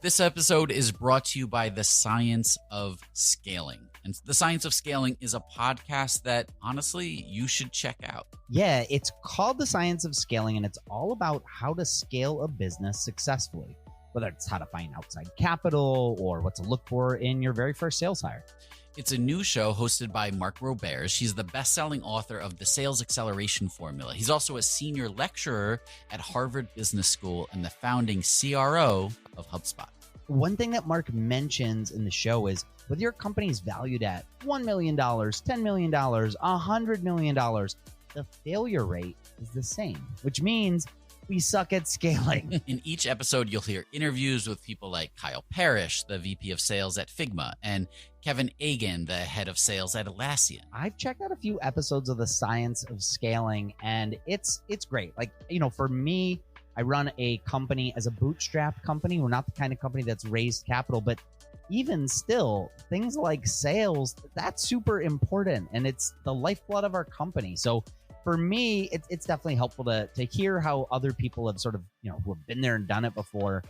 This episode is brought to you by The Science of Scaling. And The Science of Scaling is a podcast that, honestly, you should check out. Yeah, it's called The Science of Scaling, and it's all about how to scale a business successfully, whether it's how to find outside capital or what to look for in your very first sales hire. It's a new show hosted by Mark Roberge. She's the best-selling author of The Sales Acceleration Formula. He's also a senior lecturer at Harvard Business School and the founding CRO of HubSpot. One thing that Mark mentions in the show is whether your company is valued at $1 million, $10 million, $100 million, the failure rate is the same, which means we suck at scaling. In each episode, you'll hear interviews with people like Kyle Parrish, the VP of Sales at Figma, and Kevin Egan, the head of sales at Atlassian. I've checked out a few episodes of The Science of Scaling, and it's great. Like, for me, I run a company as a bootstrap company. We're not the kind of company that's raised capital, but even still, things like sales, that's super important, and it's the lifeblood of our company. So for me, it's definitely helpful to hear how other people have sort of, who have been there and done it before,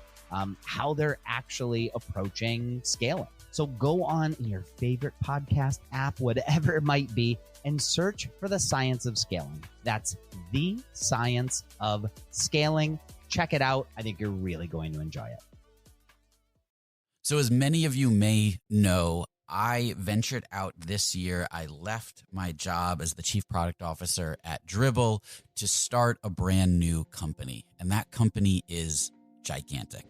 how they're actually approaching scaling. So go on in your favorite podcast app, whatever it might be, and search for The Science of Scaling. That's The Science of Scaling. Check it out. I think you're really going to enjoy it. So as many of you may know, I ventured out this year. I left my job as the chief product officer at Dribbble to start a brand new company. And that company is gigantic.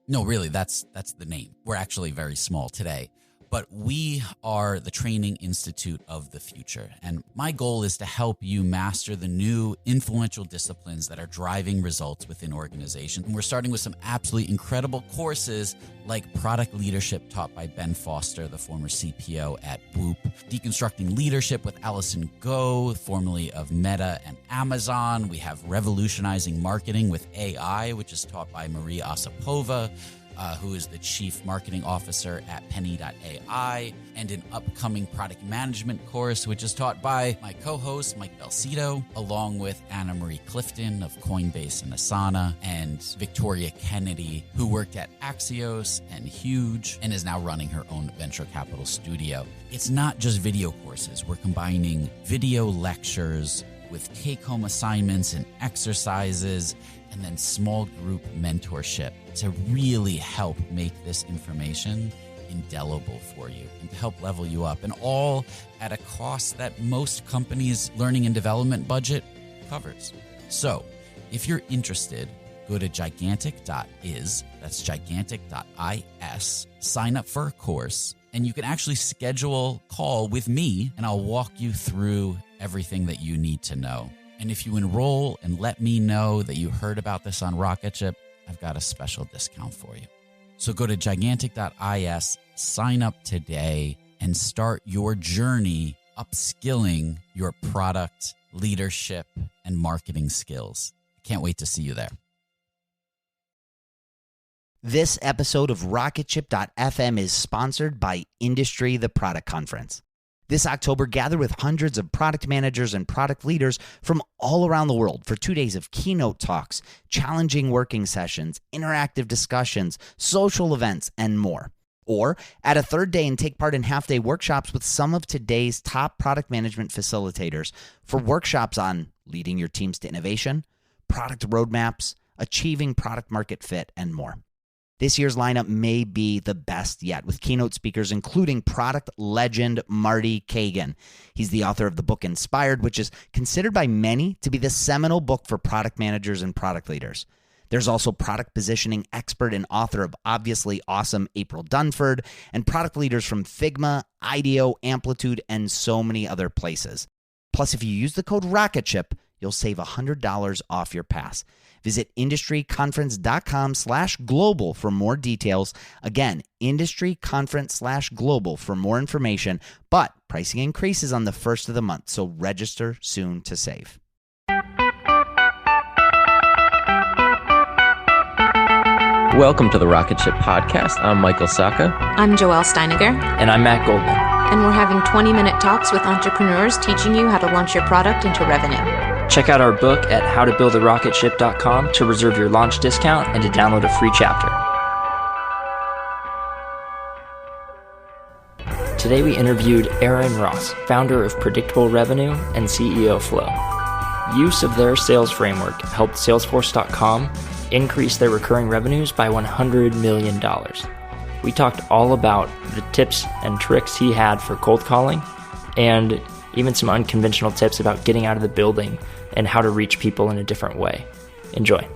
No, really, that's the name. We're actually very small today. But we are the training institute of the future. And my goal is to help you master the new influential disciplines that are driving results within organizations. And we're starting with some absolutely incredible courses like product leadership taught by Ben Foster, the former CPO at Whoop, deconstructing leadership with Allison Go, formerly of Meta and Amazon. We have revolutionizing marketing with AI, which is taught by Marie Osipova, who is the chief marketing officer at Penny.ai, and an upcoming product management course, which is taught by my co-host, Mike Belcito, along with Anna Marie Clifton of Coinbase and Asana, and Victoria Kennedy, who worked at Axios and Huge, and is now running her own venture capital studio. It's not just video courses. We're combining video lectures with take-home assignments and exercises, and then small group mentorship to really help make this information indelible for you and to help level you up, and all at a cost that most companies' learning and development budget covers. So if you're interested, go to gigantic.is, that's gigantic.is, sign up for a course, and you can actually schedule a call with me, and I'll walk you through everything that you need to know. And if you enroll and let me know that you heard about this on Rocketship, I've got a special discount for you. So go to gigantic.is, sign up today, and start your journey upskilling your product, leadership, and marketing skills. I can't wait to see you there. This episode of Rocketship.fm is sponsored by Industry, the Product Conference. This October, gather with hundreds of product managers and product leaders from all around the world for 2 days of keynote talks, challenging working sessions, interactive discussions, social events, and more. Or add a third day and take part in half-day workshops with some of today's top product management facilitators for workshops on leading your teams to innovation, product roadmaps, achieving product market fit, and more. This year's lineup may be the best yet, with keynote speakers including product legend Marty Kagan. He's the author of the book Inspired, which is considered by many to be the seminal book for product managers and product leaders. There's also product positioning expert and author of Obviously Awesome April Dunford, and product leaders from Figma, IDEO, Amplitude, and so many other places. Plus, if you use the code Rocketship, you'll save $100 off your pass. Visit industryconference.com/global for more details. Again, industryconference/global for more information, but pricing increases on the first of the month, so register soon to save. Welcome to the Rocketship podcast. I'm Michael Sacca. I'm Joelle Steiniger. And I'm Matt Goldman. And we're having 20-minute talks with entrepreneurs teaching you how to launch your product into revenue. Check out our book at howtobuildarocketship.com to reserve your launch discount and to download a free chapter. Today we interviewed Aaron Ross, founder of Predictable Revenue and CEO Flow. Use of their sales framework helped Salesforce.com increase their recurring revenues by $100 million. We talked all about the tips and tricks he had for cold calling and even some unconventional tips about getting out of the building and how to reach people in a different way. Enjoy.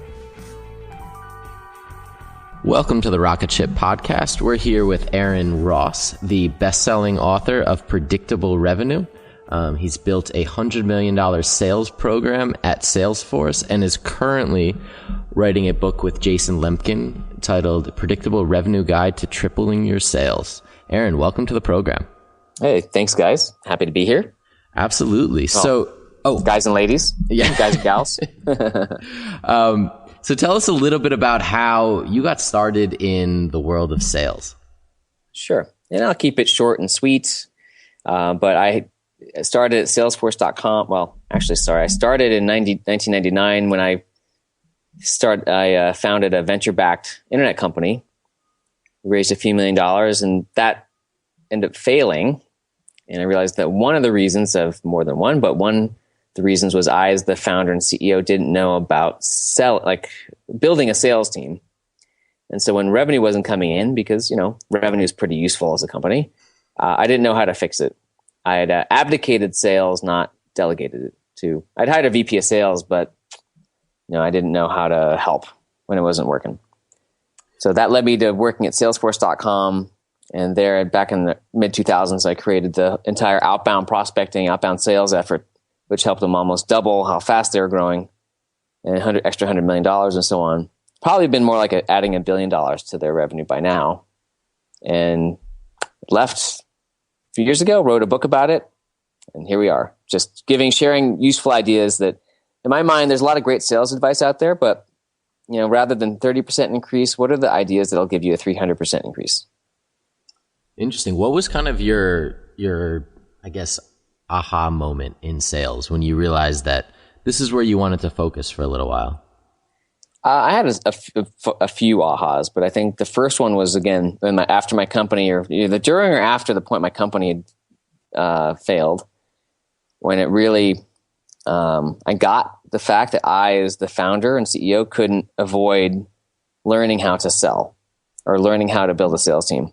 Welcome to the Rocketship podcast. We're here with Aaron Ross, the best-selling author of Predictable Revenue. He's built a $100 million sales program at Salesforce and is currently writing a book with Jason Lemkin titled Predictable Revenue Guide to Tripling Your Sales. Aaron, welcome to the program. Hey, thanks, guys. Happy to be here. Absolutely. Guys and ladies. Yeah. Guys and gals. So tell us a little bit about how you got started in the world of sales. Sure. And I'll keep it short and sweet. But I started at Salesforce.com. I started in 1999 when I founded a venture-backed internet company. We raised a few $1 million, and that ended up failing. And I realized that one of the reasons of more than one, but one the reasons was I, as the founder and CEO, didn't know about building a sales team. And so when revenue wasn't coming in, because, revenue is pretty useful as a company, I didn't know how to fix it. I had abdicated sales, not delegated it to. I'd hired a VP of sales, but, I didn't know how to help when it wasn't working. So that led me to working at Salesforce.com. And there, back in the mid-2000s, I created the entire outbound prospecting, outbound sales effort, which helped them almost double how fast they were growing, and extra $100 million and so on. Probably been more like adding $1 billion to their revenue by now. And left a few years ago, wrote a book about it, and here we are. Just sharing useful ideas that, in my mind, there's a lot of great sales advice out there, but rather than 30% increase, what are the ideas that'll give you a 300% increase? Interesting. What was kind of your I guess, aha moment in sales when you realized that this is where you wanted to focus for a little while? I had a few ahas, but I think the first one was, again, after my company, or either during or after the point my company had failed, when it really, I got the fact that I, as the founder and CEO, couldn't avoid learning how to sell or learning how to build a sales team.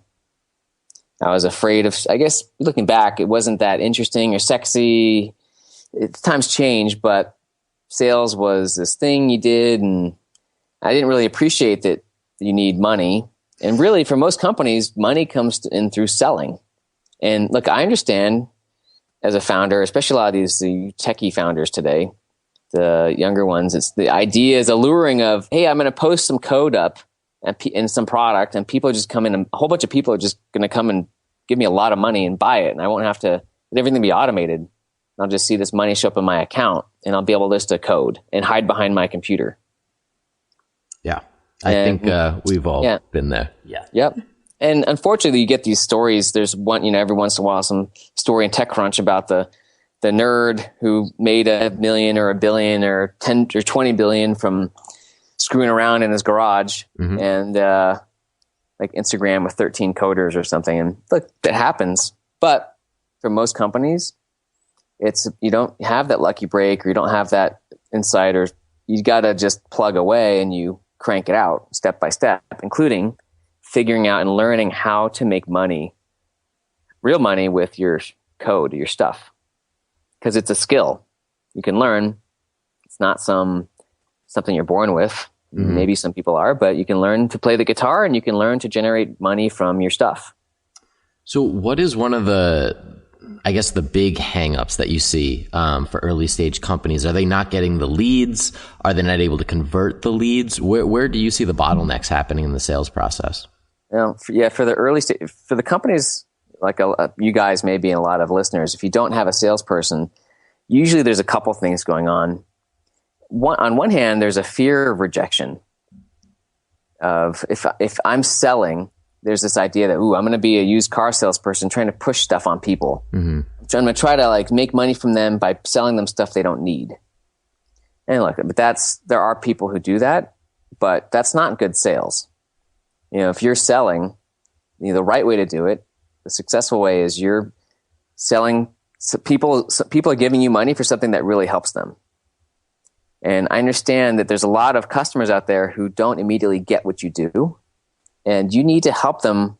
I was afraid of, I guess, looking back, it wasn't that interesting or sexy. Times change, but sales was this thing you did, and I didn't really appreciate that you need money. And really, for most companies, money comes in through selling. And look, I understand as a founder, especially a lot of the techie founders today, the younger ones, it's the idea is alluring of, hey, I'm going to post some code up and some product, and people just come in, and a whole bunch of people are just going to come and give me a lot of money and buy it, and I won't have to let everything be automated. I'll just see this money show up in my account, and I'll be able to list a code and hide behind my computer. Yeah, I think we've all been there. Yeah. Yep. And unfortunately, you get these stories. There's one, every once in a while, some story in TechCrunch about the nerd who made $1 million or $1 billion or 10 or 20 billion from screwing around in his garage, and like Instagram with 13 coders or something. And look, that happens. But for most companies, you don't have that lucky break, or you don't have that insight, or you got to just plug away and you crank it out step by step, including figuring out and learning how to make money, real money, with your code, your stuff. Because it's a skill you can learn. It's not something you're born with. Maybe some people are, but you can learn to play the guitar, and you can learn to generate money from your stuff. So what is one of the big hangups that you see for early stage companies? Are they not getting the leads? Are they not able to convert the leads? Where do you see the bottlenecks happening in the sales process? For the early stage, for the companies like you guys, maybe, and a lot of listeners, if you don't have a salesperson, usually there's a couple things going on. On one hand, there's a fear of rejection. Of if I'm selling, there's this idea that, I'm going to be a used car salesperson trying to push stuff on people. I'm going to try to make money from them by selling them stuff they don't need. And look, but there are people who do that, but that's not good sales. If you're selling, the right way to do it The successful way is you're selling. So people are giving you money for something that really helps them. And I understand that there's a lot of customers out there who don't immediately get what you do, and you need to help them,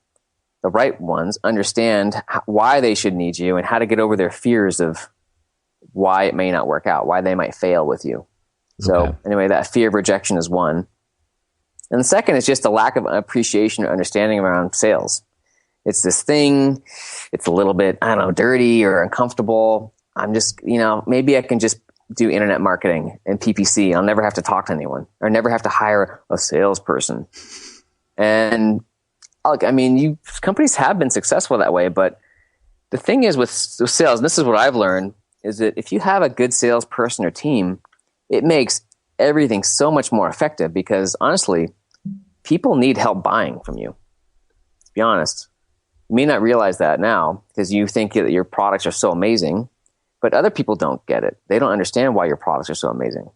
the right ones, understand why they should need you and how to get over their fears of why it may not work out, why they might fail with you. So anyway, that fear of rejection is one. And the second is just a lack of appreciation or understanding around sales. It's this thing, it's a little bit, I don't know, dirty or uncomfortable. I'm just, maybe I can just do internet marketing and PPC. I'll never have to talk to anyone or never have to hire a salesperson. And look, companies have been successful that way, but the thing is with sales, and this is what I've learned, is that if you have a good salesperson or team, it makes everything so much more effective because honestly, people need help buying from you. To be honest, you may not realize that now because you think that your products are so amazing, but other people don't get it. They don't understand why your products are so amazing.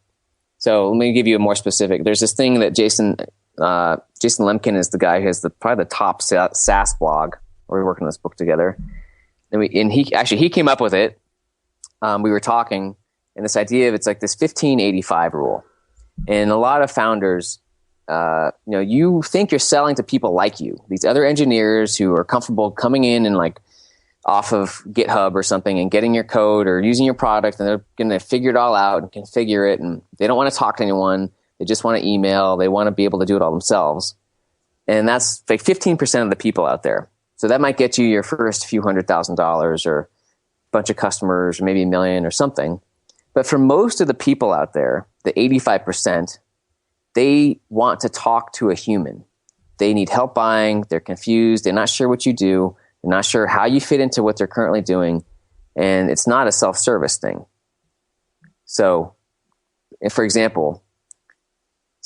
So let me give you a more specific. There's this thing that Jason Lemkin is the guy who has probably the top SaaS blog. We're working on this book together, and he came up with it. We were talking, and this idea of it's like this 15-85 rule. And a lot of founders, you think you're selling to people like you, these other engineers who are comfortable coming in and like off of GitHub or something and getting your code or using your product, and they're going to figure it all out and configure it, and they don't want to talk to anyone. They just want to email. They want to be able to do it all themselves. And that's like 15% of the people out there. So that might get you your first few $100,000 or a bunch of customers or maybe $1 million or something. But for most of the people out there, the 85%, they want to talk to a human. They need help buying. They're confused. They're not sure what you do. They're not sure how you fit into what they're currently doing. And it's not a self-service thing. So, for example,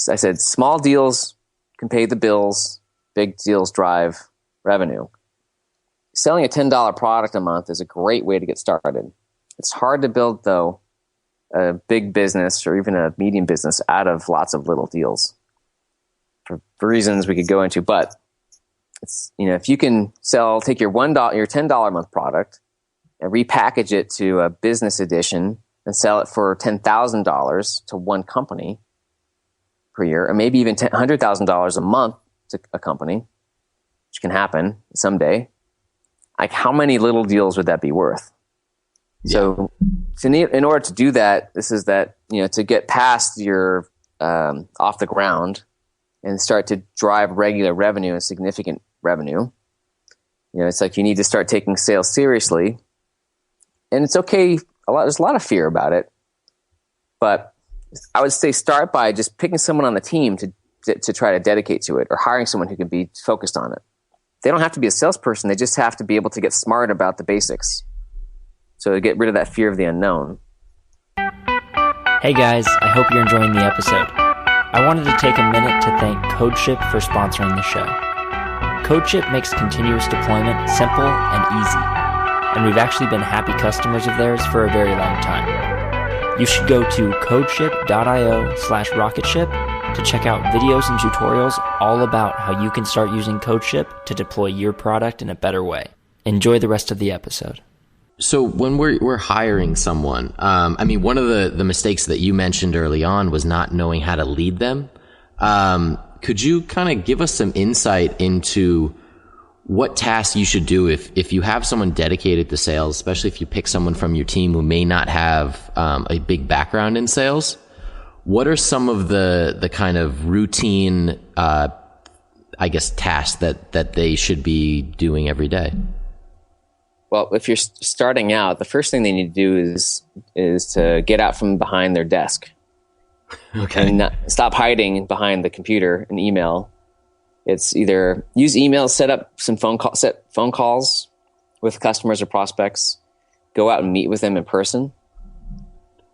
I said small deals can pay the bills. Big deals drive revenue. Selling a $10 product a month is a great way to get started. It's hard to build, though, a big business or even a medium business out of lots of little deals for reasons we could go into. But it's, if you can take your $10 a month product and repackage it to a business edition and sell it for $10,000 to one company per year, or maybe even $100,000 a month to a company, which can happen someday. Like, how many little deals would that be worth? Yeah. So in order to do that, to get past your off the ground and start to drive regular revenue and significant revenue, it's like you need to start taking sales seriously. And it's okay. There's a lot of fear about it, but I would say start by just picking someone on the team to try to dedicate to it, or hiring someone who can be focused on it. They don't have to be a salesperson. They just have to be able to get smart about the basics. So to get rid of that fear of the unknown. Hey guys, I hope you're enjoying the episode. I wanted to take a minute to thank Rocketship for sponsoring the show. Rocketship makes continuous deployment simple and easy, and we've actually been happy customers of theirs for a very long time. You should go to codeship.io/rocketship to check out videos and tutorials all about how you can start using Rocketship to deploy your product in a better way. Enjoy the rest of the episode. So when we're hiring someone, one of the mistakes that you mentioned early on was not knowing how to lead them. Could you kind of give us some insight into what tasks you should do if you have someone dedicated to sales, especially if you pick someone from your team who may not have a big background in sales? What are some of the kind of routine, tasks that they should be doing every day? Well, if you're starting out, the first thing they need to do is to get out from behind their desk. Okay. And stop hiding behind the computer and email. It's either use email, set up some phone calls with customers or prospects, go out and meet with them in person,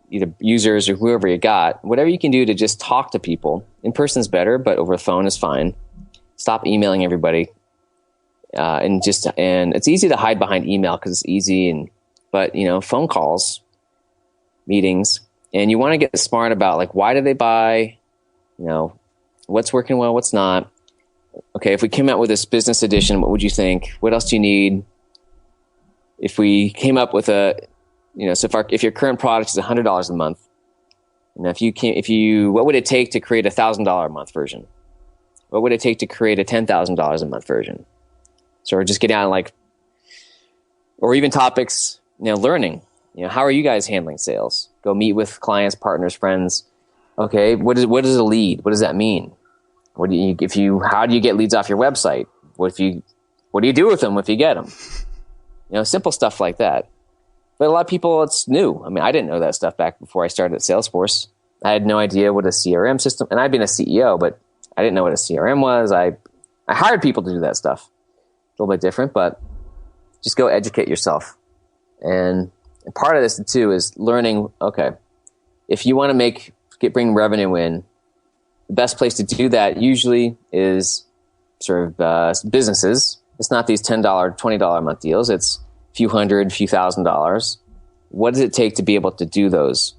either users or whoever you got. Whatever you can do to just talk to people. In person is better, but over the phone is fine. Stop emailing everybody. And it's easy to hide behind email because it's easy, but phone calls, meetings, and you want to get smart about like, why did they buy? What's working well, what's not. Okay, if we came out with this business edition, what would you think? What else do you need? if we came up with so if your current product is $100 a month, what would it take to create $1,000 a month version? What would it take to create a $10,000 a month version? So we're just getting on or even topics, learning, how are you guys handling sales? Go meet with clients, partners, friends. Okay. What is a lead? What does that mean? How do you get leads off your website? What do you do with them if you get them? Simple stuff like that. But a lot of people, it's new. I mean, I didn't know that stuff back before I started at Salesforce. I had no idea what a CRM system, and I'd been a CEO, but I didn't know what a CRM was. I hired people to do that stuff. A little bit different, but just go educate yourself. And part of this too is learning, okay, if you want to bring revenue in, the best place to do that usually is sort of businesses. It's not these $10, $20 a month deals. It's a few hundred, few $1,000s. What does it take to be able to do those?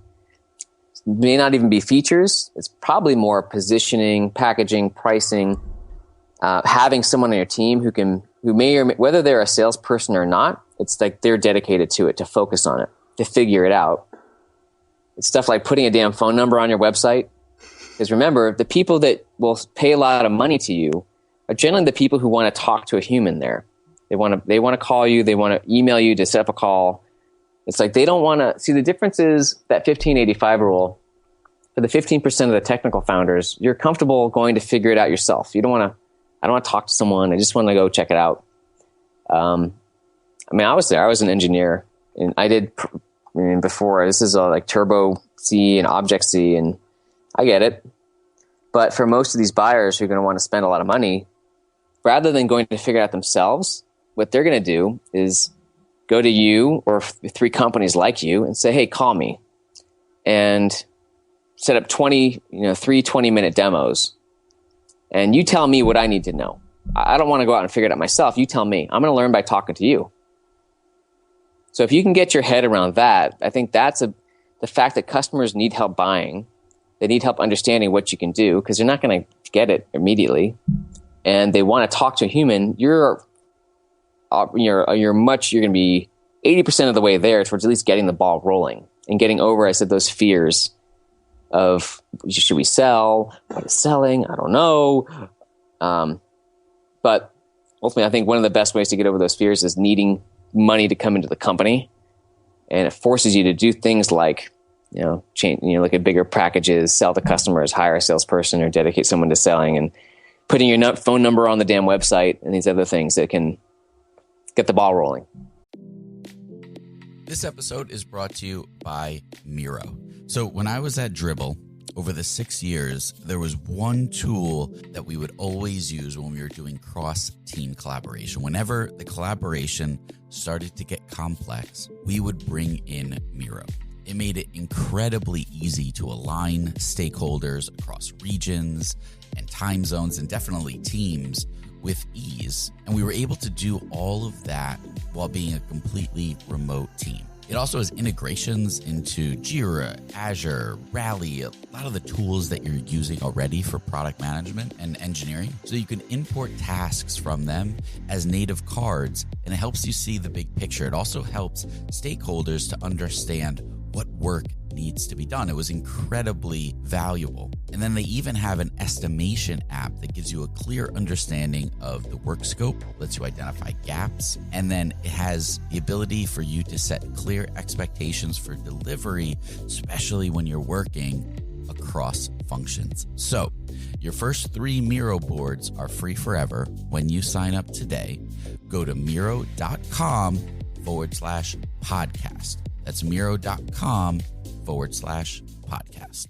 It may not even be features. It's probably more positioning, packaging, pricing, having someone on your team whether they're a salesperson or not, it's like they're dedicated to it, to focus on it, to figure it out. It's stuff like putting a damn phone number on your website. Because remember, the people that will pay a lot of money to you are generally the people who want to talk to a human there. They want to call you. They want to email you to set up a call. It's like they don't want to see. The difference is that 1585 rule. For the 15% of the technical founders, you're comfortable going to figure it out yourself. I don't want to talk to someone. I just want to go check it out. I was there. I was an engineer, and I did before. This is like Turbo C and Object C, and I get it. But for most of these buyers who are going to want to spend a lot of money, rather than going to figure it out themselves, what they're going to do is go to you or 3 companies like you and say, hey, call me, and set up 3 20-minute demos. And you tell me what I need to know. I don't want to go out and figure it out myself. You tell me. I'm going to learn by talking to you. So if you can get your head around that, I think that's the fact that customers need help buying. They need help understanding what you can do because they're not going to get it immediately. And they want to talk to a human. You're going to be 80% of the way there towards at least getting the ball rolling and getting over, I said, those fears of should we sell? What is selling? I don't know. But ultimately, I think one of the best ways to get over those fears is needing money to come into the company. And it forces you to do things like, look at bigger packages, sell to customers, hire a salesperson or dedicate someone to selling, and putting your phone number on the damn website and these other things that can get the ball rolling. This episode is brought to you by Miro. So when I was at Dribbble, over the 6 years, there was one tool that we would always use when we were doing cross-team collaboration. Whenever the collaboration started to get complex, we would bring in Miro. It made it incredibly easy to align stakeholders across regions and time zones and definitely teams with ease. And we were able to do all of that while being a completely remote team. It also has integrations into Jira, Azure, Rally, a lot of the tools that you're using already for product management and engineering. So you can import tasks from them as native cards, and it helps you see the big picture. It also helps stakeholders to understand what work needs to be done. It was incredibly valuable. And then they even have an estimation app that gives you a clear understanding of the work scope, lets you identify gaps, and then it has the ability for you to set clear expectations for delivery, especially when you're working across functions. So your first 3 Miro boards are free forever when you sign up today. Go to Miro.com/podcast. That's Miro.com/podcast.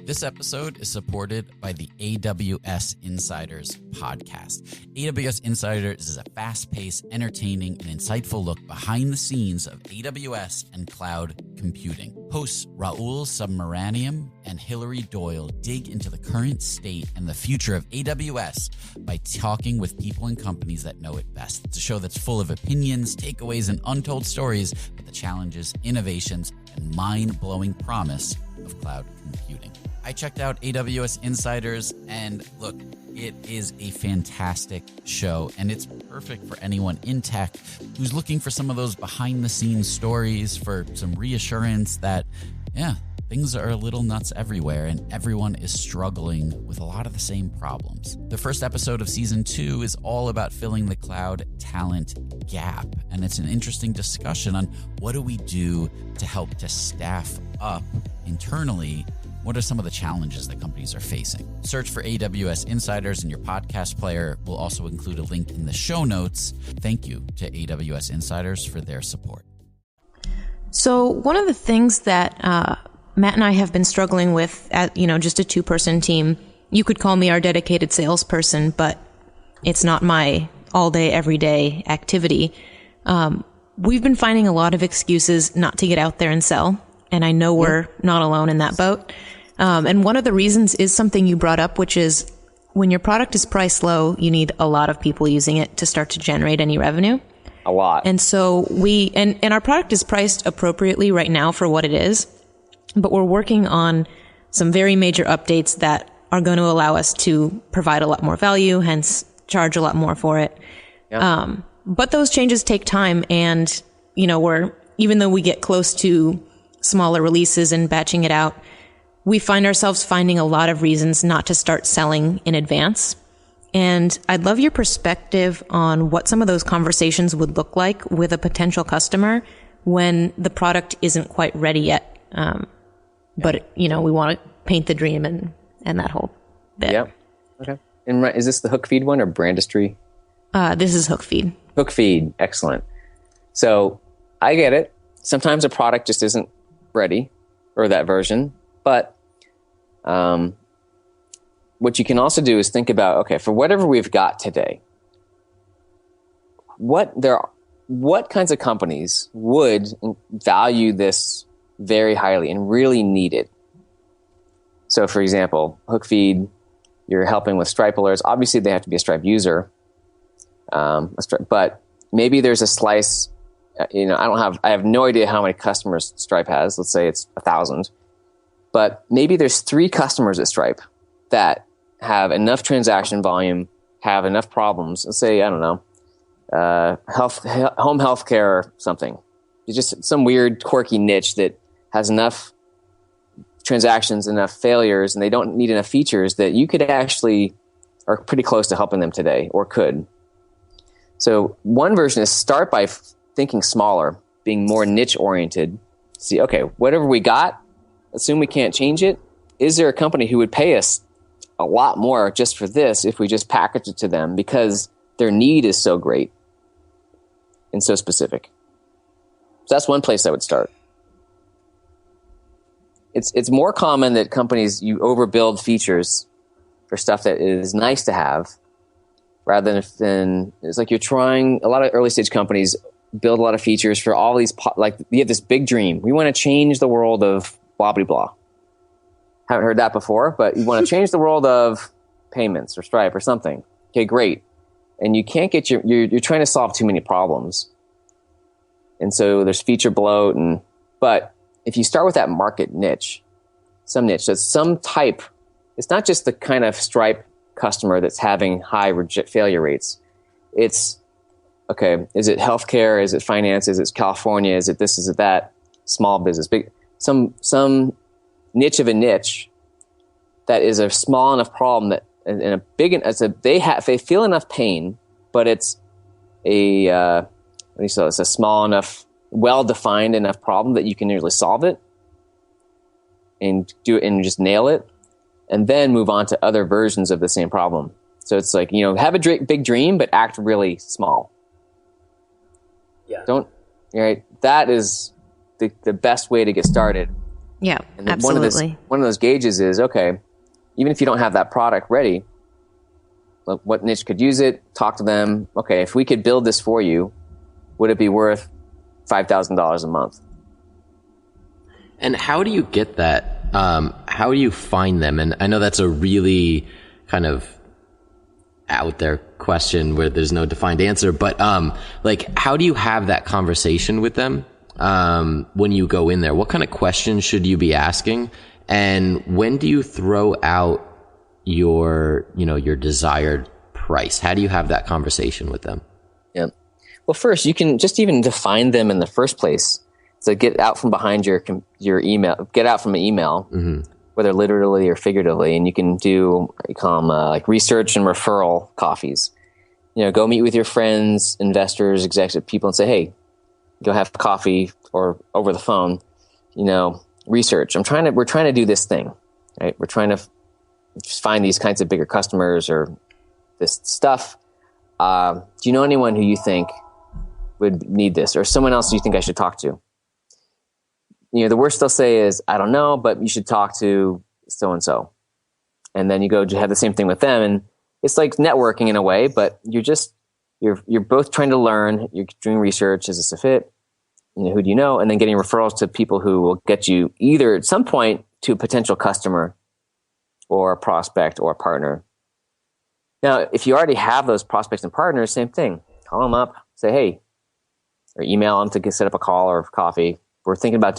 This episode is supported by the AWS Insiders podcast. AWS Insiders is a fast-paced, entertaining, and insightful look behind the scenes of AWS and cloud computing. Hosts Raul Submaranian and Hillary Doyle dig into the current state and the future of AWS by talking with people and companies that know it best. It's a show that's full of opinions, takeaways, and untold stories, but the challenges, innovations, and mind-blowing promise of of cloud computing. I checked out AWS Insiders, and look, it is a fantastic show, and it's perfect for anyone in tech who's looking for some of those behind-the-scenes stories, for some reassurance that, yeah, things are a little nuts everywhere, and everyone is struggling with a lot of the same problems. The first episode of season 2 is all about filling the cloud talent gap, and it's an interesting discussion on what do we do to help to staff up internally. What are some of the challenges that companies are facing? Search for AWS Insiders in your podcast player. We'll also include a link in the show notes. Thank you to AWS Insiders for their support. So one of the things that Matt and I have been struggling with at, just a 2-person team, you could call me our dedicated salesperson, but it's not my all day, every day activity. We've been finding a lot of excuses not to get out there and sell. And I know we're not alone in that boat. And one of the reasons is something you brought up, which is when your product is priced low, you need a lot of people using it to start to generate any revenue. A lot. And so and our product is priced appropriately right now for what it is, but we're working on some very major updates that are going to allow us to provide a lot more value, hence charge a lot more for it. Yep. But those changes take time, and, even though we get close to smaller releases and batching it out, we find ourselves finding a lot of reasons not to start selling in advance. And I'd love your perspective on what some of those conversations would look like with a potential customer when the product isn't quite ready yet. But, we want to paint the dream and that whole bit. Yeah. Okay. And is this the hook feed one or Brandistry? This is hook feed. Hook feed. Excellent. So I get it. Sometimes a product just isn't ready, or that version. But what you can also do is think about, okay, for whatever we've got today, what kinds of companies would value this very highly and really need it? So, for example, hook feed, you're helping with Stripe alerts. Obviously, they have to be a Stripe user, but maybe there's a slice. I have no idea how many customers Stripe has. Let's say it's 1,000. But maybe there's 3 customers at Stripe that have enough transaction volume, have enough problems. Let's say, I don't know, home healthcare or something. It's just some weird, quirky niche that has enough transactions, enough failures, and they don't need enough features that you could actually are pretty close to helping them today, or could. So one version is start by thinking smaller, being more niche oriented. See, okay, whatever we got, assume we can't change it. Is there a company who would pay us a lot more just for this if we just package it to them because their need is so great and so specific? So that's one place I would start. It's more common that companies, you overbuild features for stuff that is nice to have, rather than it's like you're trying. A lot of early stage companies build a lot of features for all these, like you have this big dream. We want to change the world of blah, blah, blah. Haven't heard that before, but you want to change the world of payments or Stripe or something. Okay, great. And you can't get you're trying to solve too many problems. And so there's feature bloat, but if you start with that market niche, some niche, that's some type, it's not just the kind of Stripe customer that's having high failure rates. It's, okay, is it healthcare? Is it finance? Is it California? Is it this? Is it that? Small business, big, some niche of a niche that is a small enough problem that, and a big, they feel enough pain, but it's it's a small enough, well-defined enough problem that you can usually solve it and do it and just nail it, and then move on to other versions of the same problem. So it's like, have a big dream, but act really small. Yeah. That is the best way to get started. Yeah, and absolutely. One of those gauges is, okay, even if you don't have that product ready, look, what niche could use it? Talk to them. Okay, if we could build this for you, would it be worth $5,000 a month? And how do you get that? How do you find them? And I know that's a really kind of out there question where there's no defined answer, but how do you have that conversation with them when you go in there? What kind of questions should you be asking? And when do you throw out your desired price? How do you have that conversation with them? Yeah. Well, first you can just even define them in the first place. So get out from behind your email, get out from an email, whether literally or figuratively, and you can do, you call them like research and referral coffees. Go meet with your friends, investors, executive people, and say, hey, go have coffee or over the phone. Research. We're trying to do this thing, right? We're trying to just find these kinds of bigger customers or this stuff. Do you know anyone who you think would need this, or someone else you think I should talk to? The worst they'll say is, I don't know, but you should talk to so-and-so. And then you go to have the same thing with them. And it's like networking in a way, but you're both trying to learn. You're doing research. Is this a fit? Who do you know? And then getting referrals to people who will get you either at some point to a potential customer or a prospect or a partner. Now, if you already have those prospects and partners, same thing. Call them up, say, hey, or email them to set up a call or coffee. We're thinking about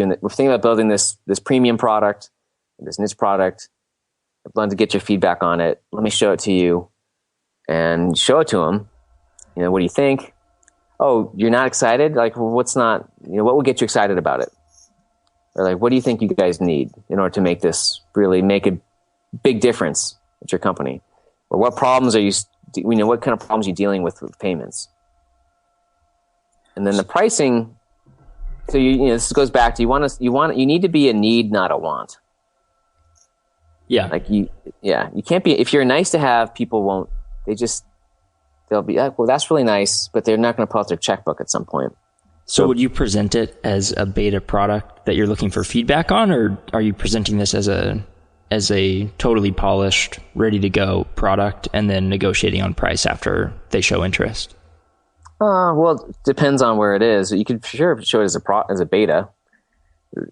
building this premium product, this niche product. I'd love to get your feedback on it. Let me show it to you, and show it to them. What do you think? Oh, you're not excited? Like, well, what would get you excited about it? Or like, what do you think you guys need in order to make this really make a big difference at your company? Or what problems what kind of problems are you dealing with payments? And then the pricing. So this goes back to you need to be a need, not a want. Yeah. You can't be, if you're nice to have, people won't, they'll be like, well, that's really nice, but they're not going to pull out their checkbook at some point. So would you present it as a beta product that you're looking for feedback on, or are you presenting this as a totally polished, ready to go product and then negotiating on price after they show interest? Well, it depends on where it is. You could sure show it as a beta.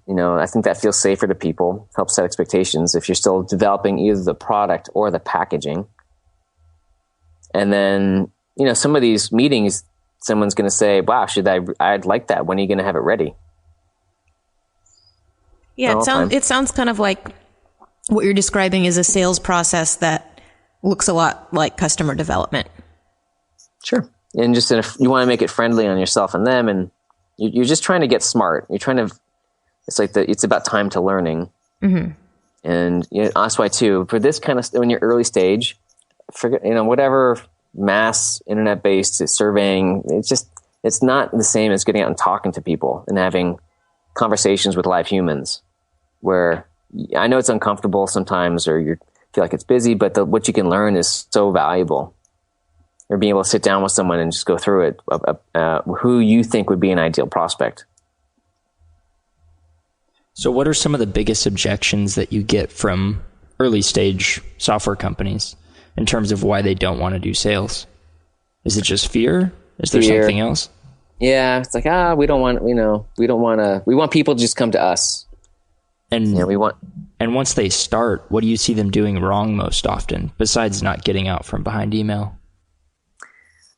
I think that feels safer to people, helps set expectations if you're still developing either the product or the packaging. And then, some of these meetings, someone's going to say, wow, I'd like that. When are you going to have it ready? Yeah, it sounds kind of like what you're describing is a sales process that looks a lot like customer development. Sure. And just you want to make it friendly on yourself and them, and you're just trying to get smart. You're trying to, it's about time to learning. Mm-hmm. And that's why too, for this kind of, when you're early stage, forget, whatever mass internet-based surveying, it's not the same as getting out and talking to people and having conversations with live humans, where I know it's uncomfortable sometimes, or you feel like it's busy, but what you can learn is so valuable. Or being able to sit down with someone and just go through it, who you think would be an ideal prospect. So what are some of the biggest objections that you get from early stage software companies in terms of why they don't want to do sales? Is it just fear? Is there something else? Yeah, it's like, we want people to just come to us. And once they start, what do you see them doing wrong most often, besides not getting out from behind email?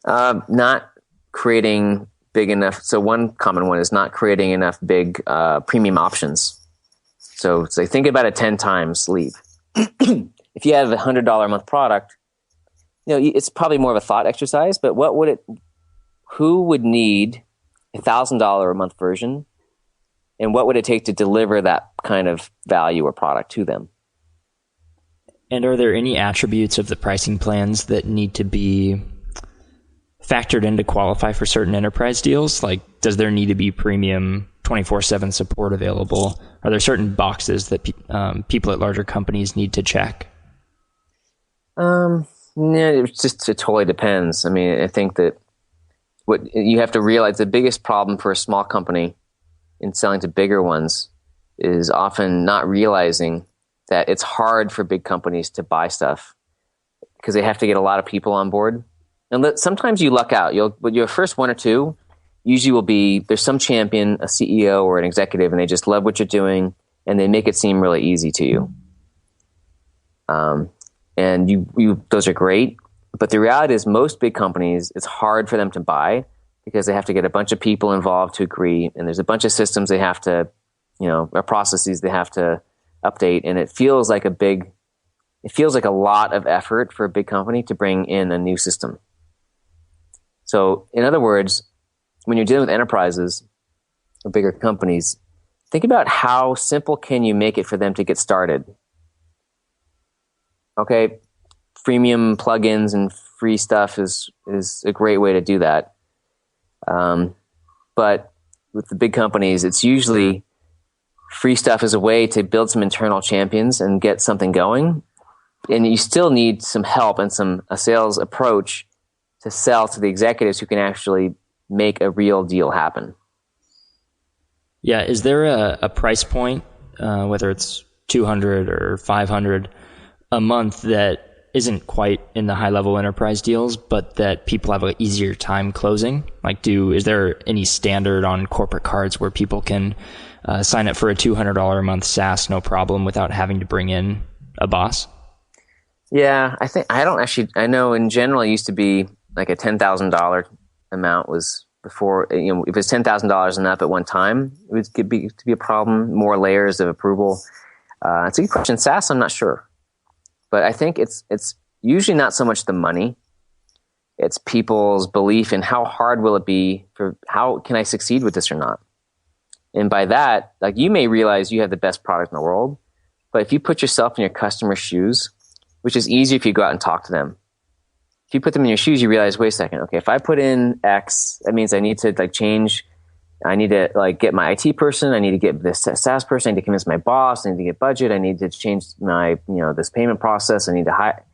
Not creating big enough. So one common one is not creating enough big premium options. So it's like, think about it 10 times, leave. If you have a $100 a month product, it's probably more of a thought exercise, but who would need $1,000 a month version? And what would it take to deliver that kind of value or product to them? And are there any attributes of the pricing plans that need to be factored in to qualify for certain enterprise deals? Like, does there need to be premium 24/7 support available? Are there certain boxes that people at larger companies need to check? It totally depends. I mean, I think that what you have to realize, the biggest problem for a small company in selling to bigger ones is often not realizing that it's hard for big companies to buy stuff because they have to get a lot of people on board. And sometimes you luck out. Your first one or two usually will be, there's some champion, a CEO or an executive, and they just love what you're doing, and they make it seem really easy to you. And you those are great. But the reality is, most big companies, it's hard for them to buy because they have to get a bunch of people involved to agree, and there's a bunch of systems they have to, or processes they have to update, and it feels like a lot of effort for a big company to bring in a new system. So in other words, when you're dealing with enterprises or bigger companies, think about how simple can you make it for them to get started. Okay, freemium plugins and free stuff is a great way to do that. But with the big companies, it's usually free stuff is a way to build some internal champions and get something going. And you still need some help and a sales approach to sell to the executives who can actually make a real deal happen. Yeah. Is there a price point, whether it's 200 or 500 a month, that isn't quite in the high level enterprise deals, but that people have an easier time closing? Like, is there any standard on corporate cards where people can sign up for a $200 a month SaaS, no problem, without having to bring in a boss? Yeah, I know in general it used to be like a $10,000 amount was before, if it's $10,000 and up at one time, it would be a problem, more layers of approval. It's a good question. SaaS, I'm not sure. But I think it's usually not so much the money. It's people's belief in how hard will it be how can I succeed with this or not? And by that, like, you may realize you have the best product in the world, but if you put yourself in your customer's shoes, which is easier if you go out and talk to them. If you put them in your shoes, you realize, wait a second, okay, if I put in X, that means I need to change. I need to get my IT person. I need to get this SaaS person. I need to convince my boss. I need to get budget. I need to change my, this payment process. I need to hire.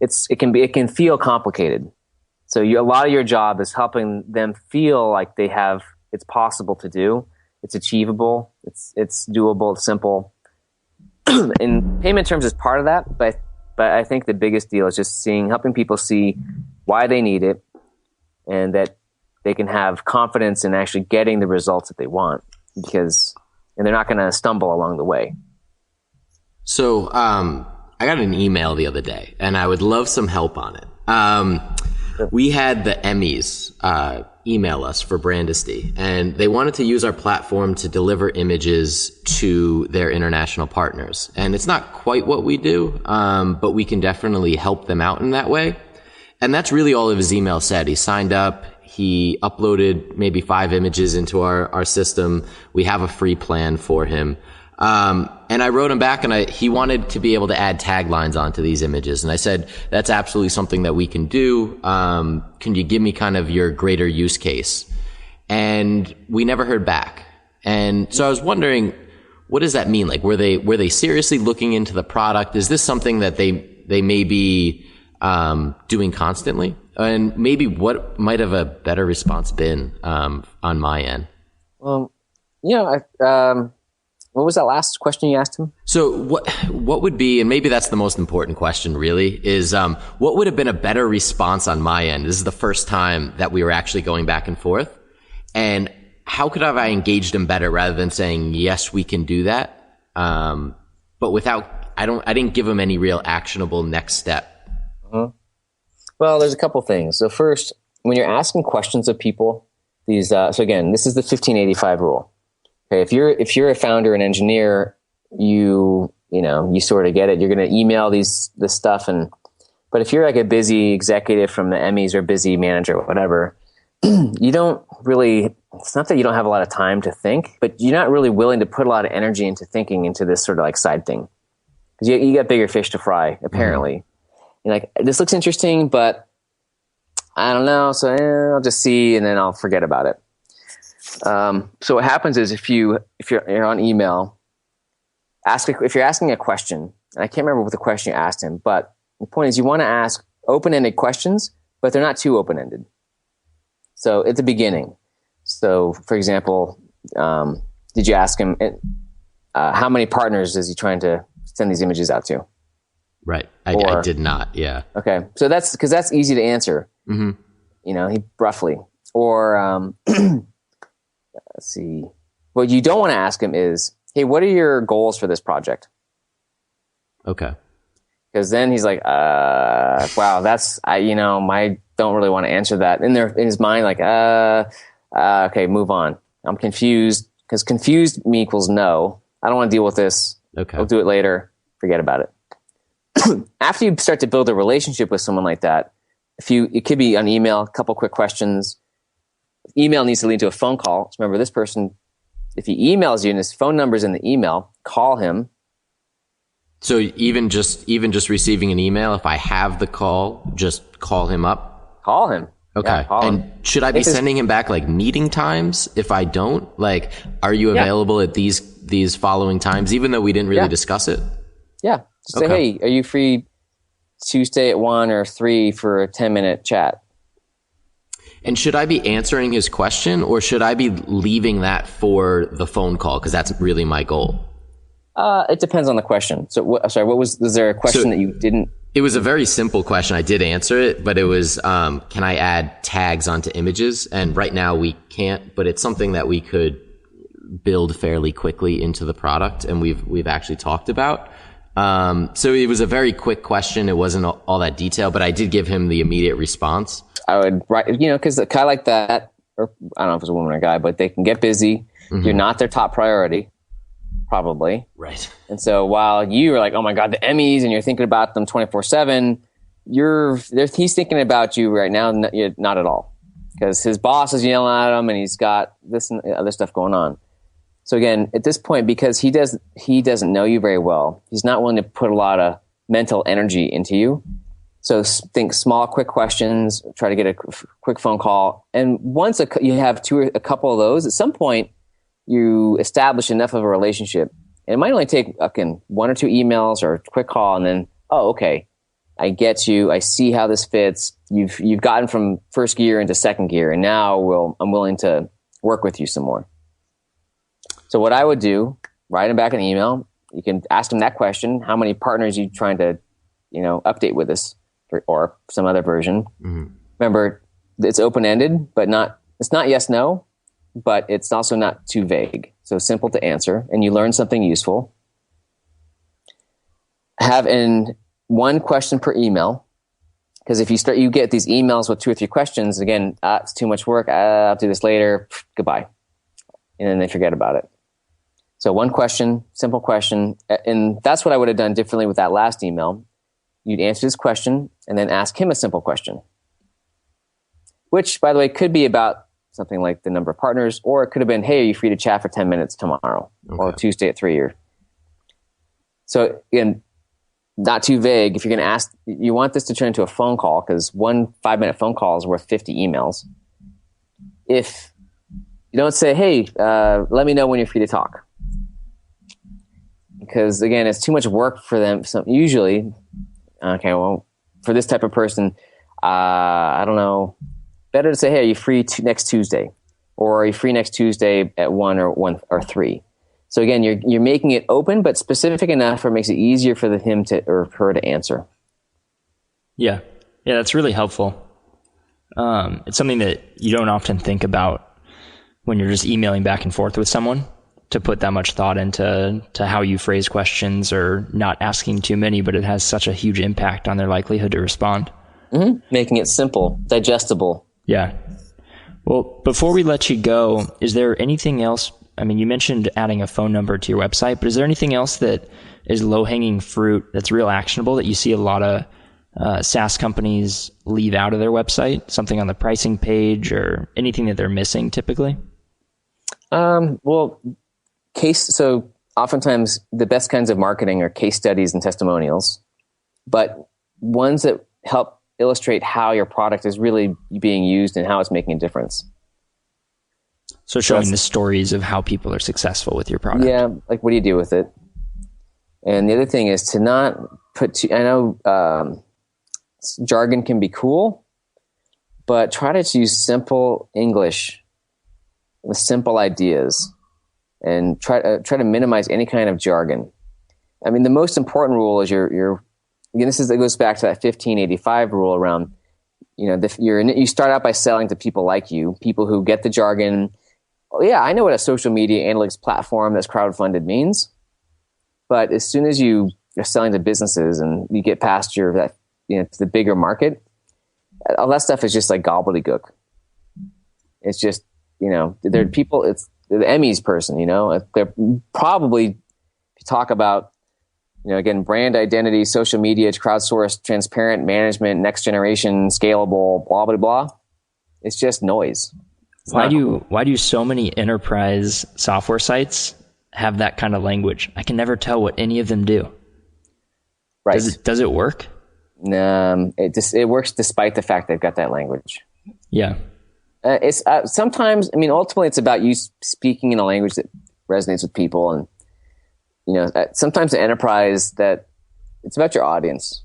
It can feel complicated. So a lot of your job is helping them feel like it's possible to do. It's achievable. It's doable. It's simple. And payment terms is part of that, but I think the biggest deal is just helping people see why they need it, and that they can have confidence in actually getting the results that they want, and they're not going to stumble along the way. So I got an email the other day, and I would love some help on it. We had the Emmys email us for Brandisty, and they wanted to use our platform to deliver images to their international partners. And it's not quite what we do, but we can definitely help them out in that way. And that's really all of his email said. He signed up. He uploaded maybe 5 images into our system. We have a free plan for him. And I wrote him back, and he wanted to be able to add taglines onto these images. And I said, that's absolutely something that we can do. Can you give me kind of your greater use case? And we never heard back. And so I was wondering, what does that mean? Like, were they seriously looking into the product? Is this something that they may be doing constantly? And maybe what might have a better response been on my end? Well, what was that last question you asked him? So what would be, and maybe that's the most important question really, is what would have been a better response on my end? This is the first time that we were actually going back and forth. And how could I engaged him better rather than saying, yes, we can do that? But I didn't give him any real actionable next step. Uh-huh. Well, there's a couple things. So first, when you're asking questions of people, so again, this is the 1585 rule. Okay, if you're a founder and engineer, you sort of get it. You're going to email this stuff, but if you're like a busy executive from the Emmys or busy manager or whatever, you don't really. It's not that you don't have a lot of time to think, but you're not really willing to put a lot of energy into thinking into this sort of like side thing, because you got bigger fish to fry apparently. Mm-hmm. You're like, this looks interesting, but I don't know, so I'll just see, and then I'll forget about it. So what happens is if you're on email, if you're asking a question, and I can't remember what the question you asked him, but the point is you want to ask open-ended questions, but they're not too open-ended. So at the beginning, so for example, did you ask him how many partners is he trying to send these images out to? Right. I did not. Yeah. Okay. So that's because that's easy to answer. Mm-hmm. He roughly, or let's see. What you don't want to ask him is, hey, what are your goals for this project? Okay. Because then he's like, wow, I don't really want to answer that. In his mind, like, okay, move on. I'm confused, because confused equals no. I don't want to deal with this. Okay. We'll do it later. Forget about it. After you start to build a relationship with someone like that, it could be on email, a couple quick questions. Email needs to lead to a phone call. So remember, this person, if he emails you and his phone number's in the email, call him. So even just receiving an email, if I have the call, just call him up? Call him. Okay. Yeah, call him. And should I be sending him back like meeting times if I don't? Like, are you available at these following times, even though we didn't really discuss it? Yeah. Just say, hey, are you free Tuesday at 1 or 3 for a 10-minute chat? And should I be answering his question, or should I be leaving that for the phone call? Because that's really my goal. It depends on the question. So, was there a question that you didn't? It was a very simple question. I did answer it, but it was, can I add tags onto images? And right now we can't, but it's something that we could build fairly quickly into the product, and we've actually talked about. So it was a very quick question. It wasn't all that detailed, but I did give him the immediate response. I would write, because a guy like that, or I don't know if it's a woman or a guy, but they can get busy. Mm-hmm. You're not their top priority, probably. Right. And so while you are like, oh my God, the Emmys, and you're thinking about them 24/7, he's thinking about you right now, not at all, because his boss is yelling at him and he's got this and other stuff going on. So again, at this point, because he doesn't know you very well, he's not willing to put a lot of mental energy into you. So think small, quick questions, try to get a quick phone call. And once you have a couple of those, at some point you establish enough of a relationship. And it might only take 1 or 2 emails or a quick call, and then, oh, okay, I get you. I see how this fits. You've gotten from first gear into second gear, and now I'm willing to work with you some more. So what I would do, write him back an email. You can ask him that question. How many partners are you trying to, update with us, or some other version? Mm-hmm. Remember, it's open-ended, but it's not yes, no, but it's also not too vague. So simple to answer, and you learn something useful. Have one question per email, because if you get these emails with 2 or 3 questions, again, it's too much work. I'll do this later. Goodbye. And then they forget about it. So one question, simple question. And that's what I would have done differently with that last email. You'd answer this question and then ask him a simple question, which, by the way, could be about something like the number of partners, or it could have been, hey, are you free to chat for 10 minutes tomorrow or Tuesday at 3? So again, not too vague. If you're going to ask, you want this to turn into a phone call, because one 5-minute phone call is worth 50 emails. If you don't say, hey, let me know when you're free to talk, because again, it's too much work for them. So usually, for this type of person, I don't know, better to say, hey, are you free next Tuesday? Or are you free next Tuesday at 1 or 3? So again, you're making it open, but specific enough where it makes it easier for him or her to answer. Yeah, that's really helpful. It's something that you don't often think about when you're just emailing back and forth with someone, to put that much thought into how you phrase questions, or not asking too many, but it has such a huge impact on their likelihood to respond. Mm-hmm. Making it simple, digestible. Yeah. Well, before we let you go, is there anything else? I mean, you mentioned adding a phone number to your website, but is there anything else that is low-hanging fruit that's real actionable that you see a lot of SaaS companies leave out of their website? Something on the pricing page, or anything that they're missing typically? So oftentimes the best kinds of marketing are case studies and testimonials, but ones that help illustrate how your product is really being used and how it's making a difference. So showing the stories of how people are successful with your product. Yeah, like what do you do with it? And the other thing is to not put I know jargon can be cool, but try to use simple English with simple ideas, and try to minimize any kind of jargon. I mean, the most important rule is again, it goes back to that 1585 rule around, you start out by selling to people like you, people who get the jargon. Oh, yeah, I know what a social media analytics platform that's crowdfunded means, but as soon as you are selling to businesses and you get past to the bigger market, all that stuff is just like gobbledygook. It's just, there are people. It's the Emmys person. They're probably If you talk about, again, brand identity, social media, crowdsourced, transparent management, next generation, scalable, blah, blah, blah, it's just noise. Why do so many enterprise software sites have that kind of language? I can never tell what any of them do. Right. Does it work? It works despite the fact they've got that language. Yeah. It's sometimes, ultimately it's about you speaking in a language that resonates with people. And, sometimes the enterprise it's about your audience.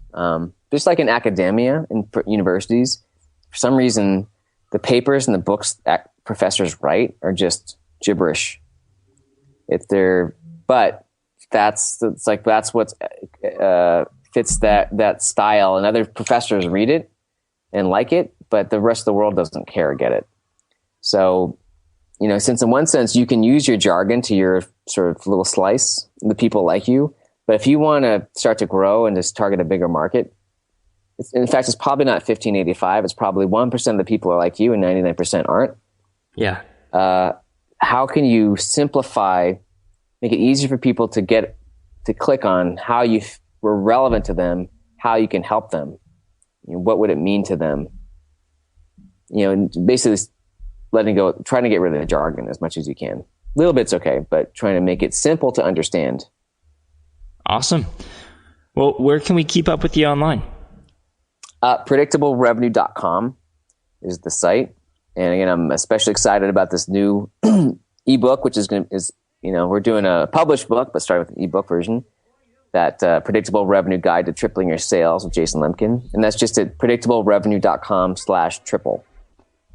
Just like in academia and universities, for some reason, the papers and the books that professors write are just gibberish. But that's what fits that style, and other professors read it and like it, but the rest of the world doesn't care or get it. So, since in one sense you can use your jargon to your sort of little slice, the people like you, but if you want to start to grow and just target a bigger market, in fact, it's probably not 1585. It's probably 1% of the people are like you and 99% aren't. Yeah. How can you simplify, make it easier for people to click on how you were relevant to them, how you can help them? What would it mean to them? Basically trying to get rid of the jargon as much as you can. A little bit's okay, but trying to make it simple to understand. Awesome. Well, where can we keep up with you online? Predictablerevenue.com is the site. And again, I'm especially excited about this new ebook, which we're doing a published book, but starting with an ebook version, that Predictable Revenue Guide to Tripling Your Sales with Jason Lemkin. And that's just at predictablerevenue.com/triple.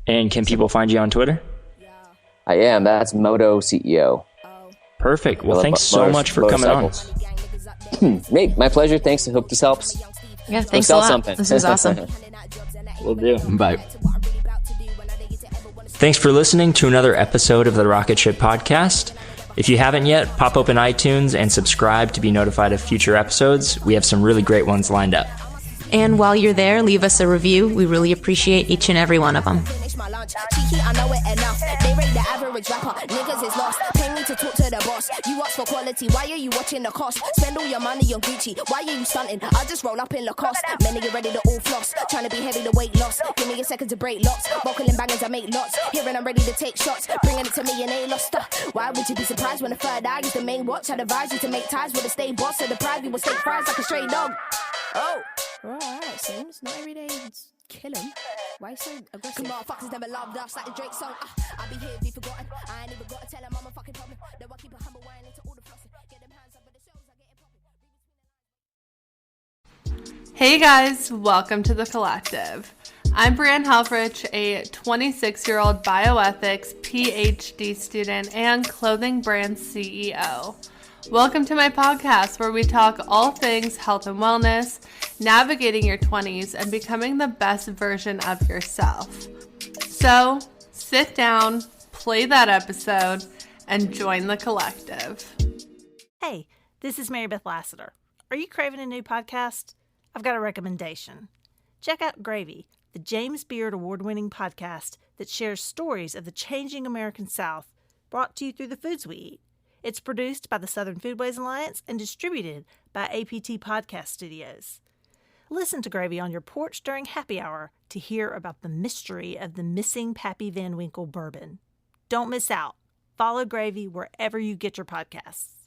And can people find you on Twitter? I am. That's Moto CEO. Perfect. Well, thanks so much for coming on. Mate, my pleasure. Thanks. I hope this helps. Yeah, thanks a lot. Something. This was awesome. Will do. Bye. Thanks for listening to another episode of the Rocketship podcast. If you haven't yet, pop open iTunes and subscribe to be notified of future episodes. We have some really great ones lined up. And while you're there, leave us a review. We really appreciate each and every one of them. Cheeky, I know it enough. They rate the average rapper. Niggas is lost. Pay me to talk to the boss. You ask for quality. Why are you watching the cost? Spend all your money on Gucci. Why are you stunting? I just roll up in Lacoste. Many get ready to all floss. Trying to be heavy to weight loss. Give me a second to break lots. Vocal bangers, I make lots. Hearing I'm ready to take shots. Bringing it to me and they lost. Why would you be surprised when the third eye is the main watch? I'd advise you to make ties with a stay boss. So the pride you will stay fries like a stray dog. Oh. Alright, seems not every day. Kill him. Why so aggressive? Motherfuckers never loved us like the Drake song. I'll be here if you forgotten. I ain't even got to tell him I'm a fucking problem. Though I keep a humble wine into all the flossing. Get them hands up with the shows, I get it popping. Hey guys, welcome to The Collective. I'm Brianne Helfrich, a 26-year-old bioethics PhD student and clothing brand CEO. Welcome to my podcast where we talk all things health and wellness, navigating your 20s, and becoming the best version of yourself. So, sit down, play that episode, and join the collective. Hey, this is Mary Beth Lassiter. Are you craving a new podcast? I've got a recommendation. Check out Gravy, the James Beard award-winning podcast that shares stories of the changing American South, brought to you through the foods we eat. It's produced by the Southern Foodways Alliance and distributed by APT Podcast Studios. Listen to Gravy on your porch during happy hour to hear about the mystery of the missing Pappy Van Winkle bourbon. Don't miss out. Follow Gravy wherever you get your podcasts.